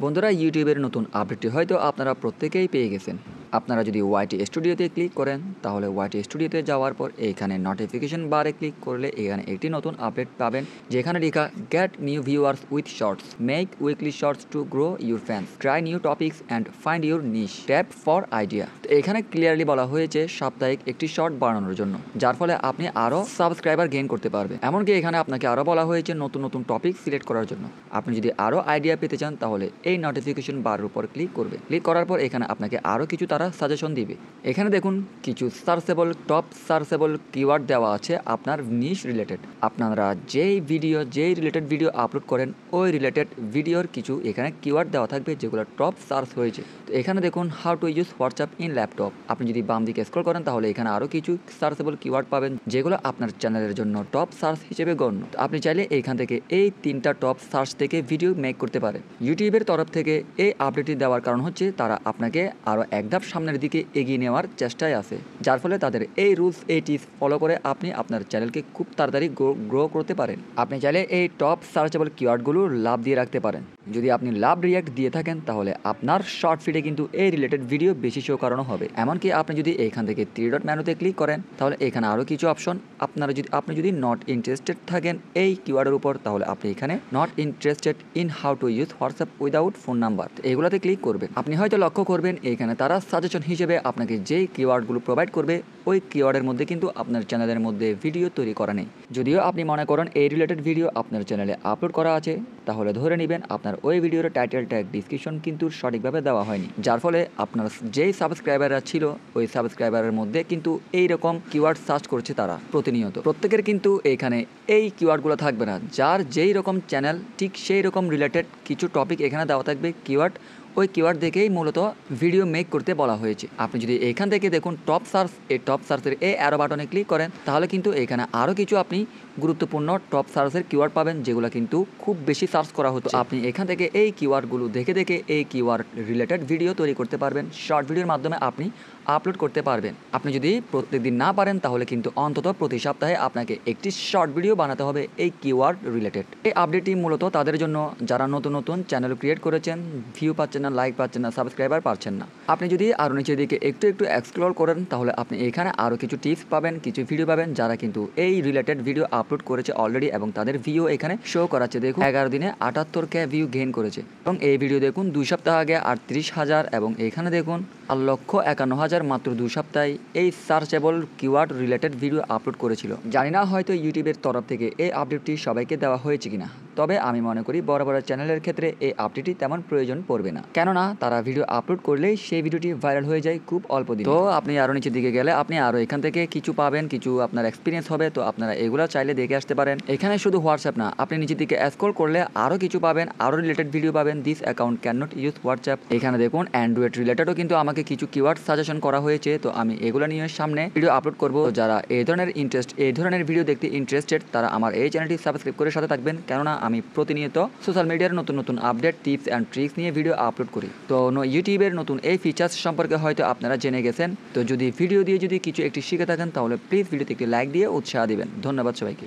বন্ধুরা, ইউটিউবের নতুন আপডেটটি হয়তো আপনারা প্রত্যেকেই পেয়ে গেছেন। আপনারা যদি ওয়াইটি স্টুডিওতে ক্লিক করেন তাহলে ওয়াইটি স্টুডিওতে যাওয়ার পর এখানে নোটিফিকেশন বারে ক্লিক করলে এখানে একটি নতুন আপডেট পাবেন, যেখানে লেখা get new viewers with shorts, make weekly shorts to grow your fans, try new topics and find your niche, tap for idea. তো এখানে ক্লিয়ারলি বলা হয়েছে সাপ্তাহিক একটি শর্ট বানানোর জন্য, যার ফলে আপনি আরও সাবস্ক্রাইবার গেইন করতে পারবেন। এমনকি এখানে আপনাকে আরও বলা হয়েছে নতুন নতুন টপিক সিলেক্ট করার জন্য। আপনি যদি আরও আইডিয়া পেতে চান তাহলে এই নোটিফিকেশন বারের উপর ক্লিক করবে। ক্লিক করার পর এখানে আপনাকে আরও কিছু তারা সাজেশন দিবে। এখানে দেখুন কিছু সার্চেবল টপ সার্চেবল কিওয়ার্ড দেওয়া আছে আপনার নিশ রিলেটেড। আপনারা যেই রিলেটেড ভিডিও আপলোড করেন ওই রিলেটেড ভিডিওর কিছু এখানে কিওয়ার্ড দেওয়া থাকবে যেগুলো টপ সার্চ হয়েছে। তো এখানে দেখুন how to use WhatsApp in laptop. আপনি যদি বাম দিকে স্ক্রল করেন তাহলে এখানে আরও কিছু সার্চেবল কিওয়ার্ড পাবেন যেগুলো আপনার চ্যানেলের জন্য টপ সার্চ হিসেবে গণ্য। তো আপনি চাইলে এইখান থেকে এই 3টা টপ সার্চ থেকে ভিডিও মেক করতে পারেন। ইউটিউবের তরফ থেকে এই আপডেটটি দেওয়ার কারণ হচ্ছে তারা আপনাকে আরও এক ধাপ সামনের দিকে এগিয়ে নেওয়ার চেষ্টায় আছে, যার ফলে তাদের এই রুলস এই টিপস ফলো করে আপনি আপনার চ্যানেলকে খুব তাড়াতাড়ি গ্রো করতে পারেন। আপনি চাইলে এই টপ সার্চেবল কিওয়ার্ডগুলো লাভ দিয়ে রাখতে পারেন। যদি আপনি লাভ রিয়াক্ট দিয়ে থাকেন তাহলে আপনার শর্ট ফিডে কিন্তু এই রিলেটেড ভিডিও বেশি শো করানো হবে। এমনকি আপনি যদি এখান থেকে 3 ডট মেনুতে ক্লিক করেন তাহলে এখানে আরও কিছু অপশন আপনি যদি নট ইন্টারেস্টেড থাকেন এই কিওয়ার্ডের উপর তাহলে আপনি এখানে not interested in how to use WhatsApp without phone number এগুলোতে ক্লিক করবেন। আপনি হয়তো লক্ষ্য করবেন এখানে তারা সাজেশন হিসেবে আপনাকে যেই কিওয়ার্ডগুলো প্রোভাইড করবে ওই কিওয়ার্ডের মধ্যে কিন্তু আপনার চ্যানেলের মধ্যে ভিডিও তৈরি করা নেই। যদিও আপনি মনে করেন এই রিলেটেড ভিডিও আপনার চ্যানেলে আপলোড করা আছে তাহলে ধরে নেবেন আপনার ওই ভিডিওর টাইটেল ট্যাগ ডিসক্রিপশন কিন্তু সঠিকভাবে দেওয়া হয়নি, যার ফলে আপনার যেই সাবস্ক্রাইবাররা ছিল ওই সাবস্ক্রাইবারের মধ্যে কিন্তু এইরকম কিওয়ার্ড সার্চ করছে তারা প্রতিনিয়ত। প্রত্যেকের কিন্তু এখানে এই কিওয়ার্ডগুলো থাকবে না, যার যেই রকম চ্যানেল ঠিক সেই রকম রিলেটেড কিছু টপিক এখানে দেওয়া থাকবে কিওয়ার্ড। ওই কিওয়ার্ড দেখেই মূলত ভিডিও মেক করতে বলা হয়েছে। আপনি যদি এখান থেকে দেখুন টপ সার্চ, এই টপ সার্চের এই অ্যারো বাটনে ক্লিক করেন তাহলে কিন্তু এখানে আরও কিছু আপনি গুরুত্বপূর্ণ টপ সার্চের কিওয়ার্ড পাবেন যেগুলো কিন্তু খুব বেশি সার্চ করা হতো। আপনি এখান থেকে এই কিওয়ার্ডগুলো দেখে এই কিওয়ার্ড রিলেটেড ভিডিও তৈরি করতে পারবেন। শর্ট ভিডিওর মাধ্যমে আপনি আপলোড করতে পারবেন। আপনি যদি প্রত্যেকদিন না পারেন তাহলে কিন্তু অন্তত প্রতি সপ্তাহে আপনাকে একটি শর্ট ভিডিও বানাতে হবে এই কিওয়ার্ড রিলেটেড। এই আপডেটটি মূলত তাদের জন্য যারা নতুন নতুন চ্যানেল ক্রিয়েট করেছেন, ভিউ পাচ্ছেন না, লাইক পাচ্ছেন না, সাবস্ক্রাইবার পাচ্ছেন না। আপনি যদি আরও নিচের দিকে একটু এক্সপ্লোর করেন তাহলে আপনি এখানে আরও কিছু টিপস পাবেন, কিছু ভিডিও পাবেন যারা কিন্তু এই রিলেটেড ভিডিও আপলোড করেছে অলরেডি এবং তাদের ভিউ এখানে শো করাচ্ছে। দেখুন 11 দিনে 78K ভিউ গেইন করেছে এবং এই ভিডিও দেখুন 2 সপ্তাহ আগে 38,000 এবং এখানে দেখুন 8,51,000 মাত্র 2 সপ্তাহে এই searchable keyword related video upload করেছিল। জানি না হয়তো ইউটিউবের তরফ থেকে এই আপডেটটি সবাইকে দেওয়া হয়েছে কিনা, তবে আমি মনে করি বড় চ্যানেলের ক্ষেত্রে এই আপডেটটি তেমন প্রয়োজন পড়বে না, কেননা তারা ভিডিও আপলোড করলেই সেই ভিডিওটি ভাইরাল হয়ে যায় খুব অল্প দিন। তো আপনি আরও নিচের দিকে গেলে আপনি আরও এখান থেকে কিছু পাবেন, কিছু আপনার এক্সপিরিয়েন্স হবে। তো আপনারা এগুলো চাইলে দেখে আসতে পারেন। এখানে শুধু হোয়াটসঅ্যাপ না, আপনি নিচের দিকে স্ক্রল করলে আরও কিছু পাবেন, আরও রিলেটেড ভিডিও পাবেন। This account can not use WhatsApp. এখানে দেখুন অ্যান্ড্রয়েড রিলেটেডও কিন্তু আমাকে কিছু কিওয়ার্ড সাজেশন করা হয়েছে। তো আমি এগুলো নিয়ে সামনে ভিডিও আপলোড করবো। যারা এই ধরনের ভিডিও দেখতে ইন্টারেস্টেড তারা আমার এই চ্যানেলটি সাবস্ক্রাইব করে সাথে থাকবেন, কেননা আমি প্রতিনিয়ত সোশ্যাল মিডিয়ার নতুন আপডেট, টিপস অ্যান্ড ট্রিক্স নিয়ে ভিডিও আপলোড করি। তো ইউটিউবের নতুন এই ফিচার্স সম্পর্কে হয়তো আপনারা জেনে গেছেন। তো যদি ভিডিও দিয়ে কিছু একটি শিখে থাকেন তাহলে প্লিজ ভিডিওতে একটি লাইক দিয়ে উৎসাহ দিবেন। ধন্যবাদ সবাইকে।